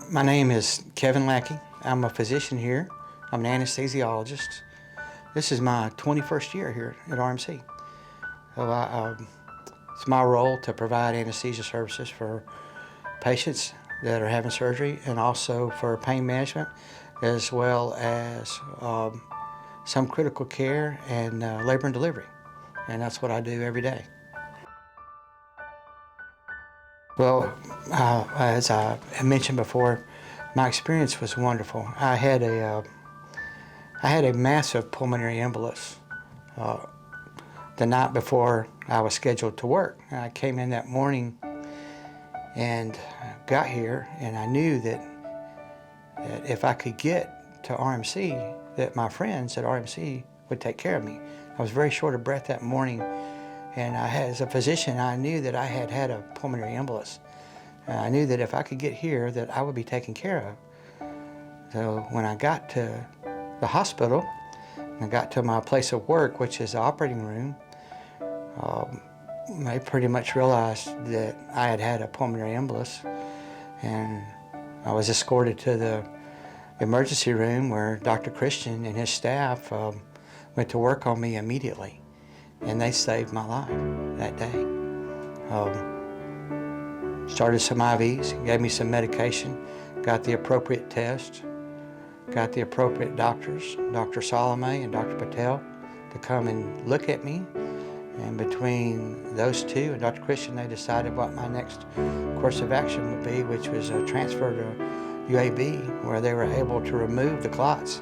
My name is Kevin Lackey. I'm a physician here. I'm an anesthesiologist. This is my 21st year here at RMC. So it's my role to provide anesthesia services for patients that are having surgery and also for pain management, as well as some critical care and labor and delivery. And that's what I do every day. Well, as I mentioned before, my experience was wonderful. I had a massive pulmonary embolus the night before I was scheduled to work. I came in that morning and got here, and I knew that if I could get to RMC, that my friends at RMC would take care of me. I was very short of breath that morning. And as a physician, I knew that I had a pulmonary embolus. I knew that if I could get here, that I would be taken care of. So when I got to the hospital, and I got to my place of work, which is the operating room, I pretty much realized that I had a pulmonary embolus. And I was escorted to the emergency room where Dr. Christian and his staff went to work on me immediately. And they saved my life that day. Started some IVs, gave me some medication, got the appropriate test, got the appropriate doctors, Dr. Salome and Dr. Patel, to come and look at me. And between those two and Dr. Christian, they decided what my next course of action would be, which was a transfer to UAB, where they were able to remove the clots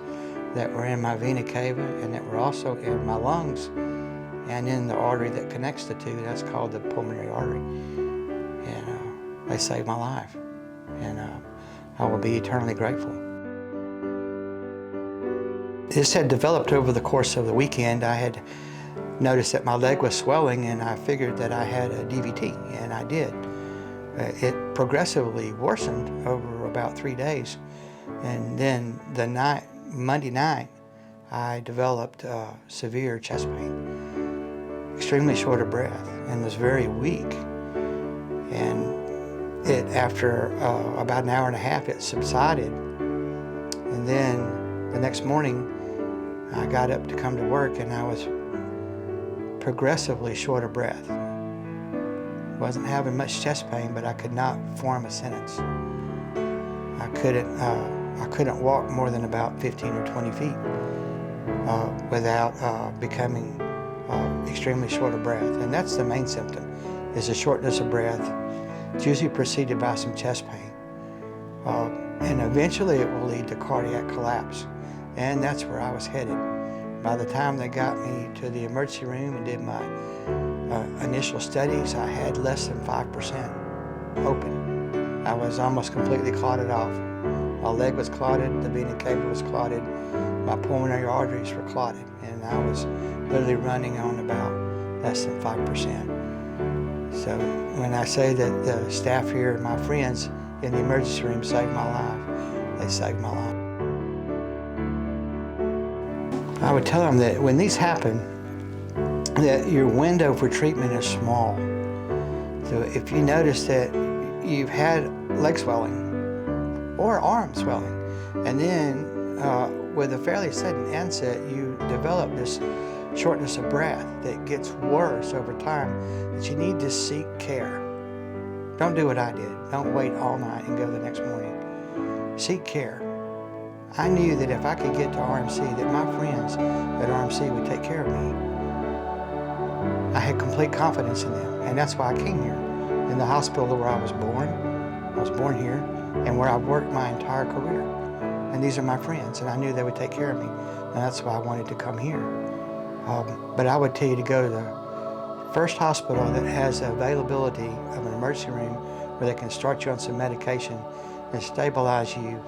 that were in my vena cava and that were also in my lungs and in the artery that connects the two. That's called the pulmonary artery. And they saved my life. And I will be eternally grateful. This had developed over the course of the weekend. I had noticed that my leg was swelling, and I figured that I had a DVT, and I did. It progressively worsened over about 3 days. And then Monday night, I developed severe chest pain. Extremely short of breath and was very weak. And after about an hour and a half, it subsided. And then the next morning, I got up to come to work, and I was progressively short of breath. Wasn't having much chest pain, but I could not form a sentence. I couldn't walk more than about 15 or 20 feet without becoming extremely short of breath. And that's the main symptom, is a shortness of breath. It's usually preceded by some chest pain. And eventually it will lead to cardiac collapse. And that's where I was headed. By the time they got me to the emergency room and did my initial studies, I had less than 5% open. I was almost completely clotted off. My leg was clotted, the vena cava was clotted, my pulmonary arteries were clotted, and I was literally running on about less than 5%. So when I say that the staff here, my friends in the emergency room saved my life, they saved my life. I would tell them that when these happen, that your window for treatment is small. So if you notice that you've had leg swelling or arm swelling, and then with a fairly sudden onset, you develop this shortness of breath that gets worse over time, that you need to seek care. Don't do what I did. Don't wait all night and go the next morning. Seek care. I knew that if I could get to RMC, that my friends at RMC would take care of me. I had complete confidence in them, and that's why I came here. In the hospital where I was born here, and where I've worked my entire career. And these are my friends, and I knew they would take care of me, and that's why I wanted to come here. But I would tell you to go to the first hospital that has availability of an emergency room where they can start you on some medication and stabilize you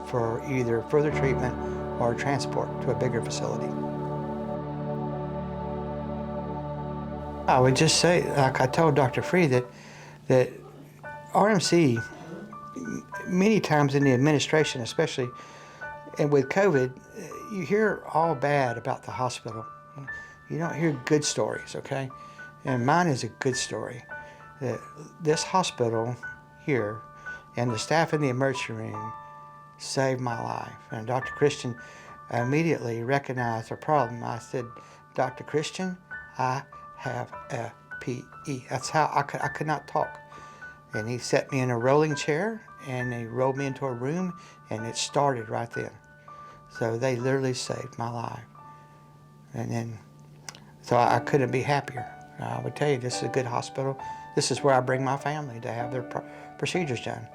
for either further treatment or transport to a bigger facility. I would just say, like I told Dr. Free, that RMC, many times in the administration especially, and with COVID, you hear all bad about the hospital. You don't hear good stories, okay? And mine is a good story. This hospital here And the staff in the emergency room saved my life. And Dr. Christian immediately recognized the problem. I said, Dr. Christian, I have a PE. That's how I could not talk. And he set me in a rolling chair and he rolled me into a room and it started right then. So they literally saved my life. And then, so I couldn't be happier. I would tell you, this is a good hospital. This is where I bring my family to have their procedures done.